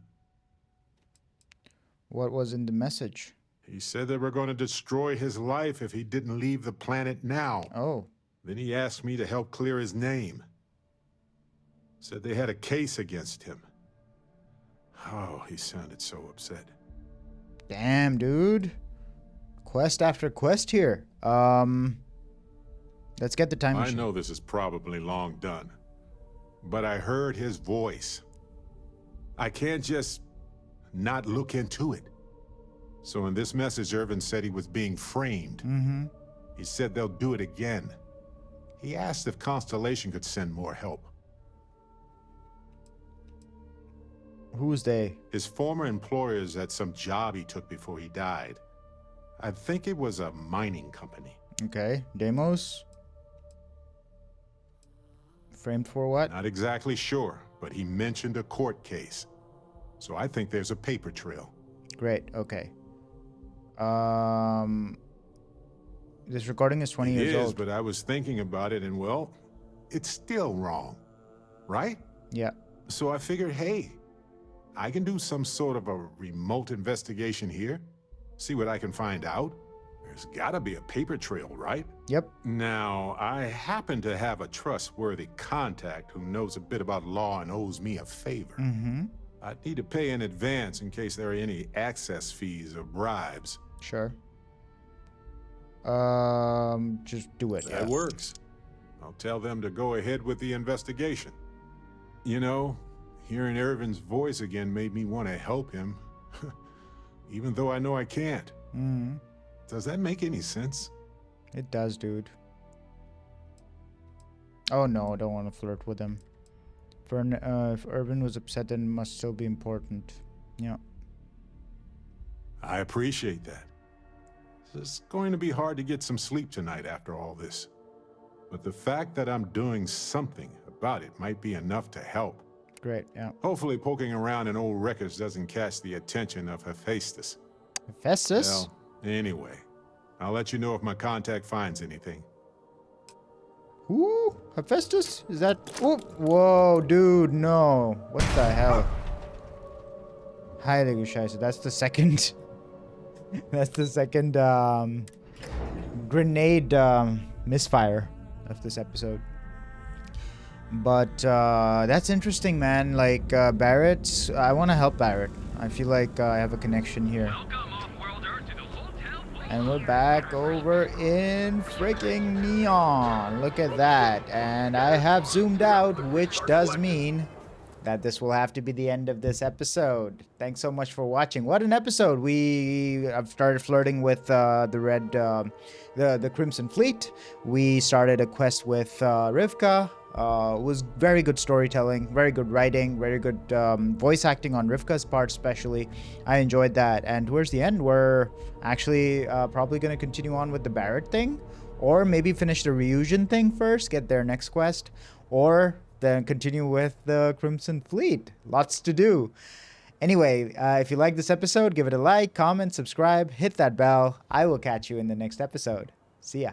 What was in the message? He said they were going to destroy his life if he didn't leave the planet now. Oh. Then he asked me to help clear his name. Said they had a case against him. Oh, he sounded so upset. Damn, dude. Quest after quest here. Let's get the time machine. I know this is probably long done, but I heard his voice. I can't just not look into it. So in this message, Irvin said he was being framed. He said they'll do it again. He asked if Constellation could send more help. Who's they? His former employers had some job he took before he died. I think it was a mining company. Okay. Deimos? Framed for what? Not exactly sure, but he mentioned a court case. So I think there's a paper trail. Great. Okay. This recording is 20 years old. But I was thinking about it, and well, it's still wrong, right? Yeah. So I figured, hey, I can do some sort of a remote investigation here, see what I can find out. There's gotta be a paper trail, right? Yep. Now, I happen to have a trustworthy contact who knows a bit about law and owes me a favor. I'd need to pay in advance in case there are any access fees or bribes. Sure. Just do it. That works. I'll tell them to go ahead with the investigation. You know, hearing Irvin's voice again made me want to help him, even though I know I can't. Does that make any sense? It does, dude. Oh no, I don't want to flirt with him. If Irvin was upset, then it must still be important. Yeah. I appreciate that. It's going to be hard to get some sleep tonight after all this. But the fact that I'm doing something about it might be enough to help. Great, yeah. Hopefully poking around in old records doesn't catch the attention of Hephaestus. Hephaestus? Well, anyway, I'll let you know if my contact finds anything. Ooh, Hephaestus? Is that... Oh, whoa, dude, no. What the hell? Heilige Scheiße. That's the second... That's the second grenade misfire of this episode. But that's interesting, man. Like, Barrett, I want to help Barrett. I feel like I have a connection here. And we're back over in freaking Neon. Look at that. And I have zoomed out, which does mean that this will have to be the end of this episode. Thanks so much for watching. What an episode. I've started flirting with the Crimson Fleet. We started a quest with Rivkah. It was very good storytelling, very good writing, very good voice acting on Rivkah's part especially. I enjoyed that. And towards the end, we're actually probably going to continue on with the Barrett thing, or maybe finish the Reunion thing first, get their next quest, or then continue with the Crimson Fleet. Lots to do. Anyway, if you like this episode, give it a like, comment, subscribe, hit that bell. I will catch you in the next episode. See ya.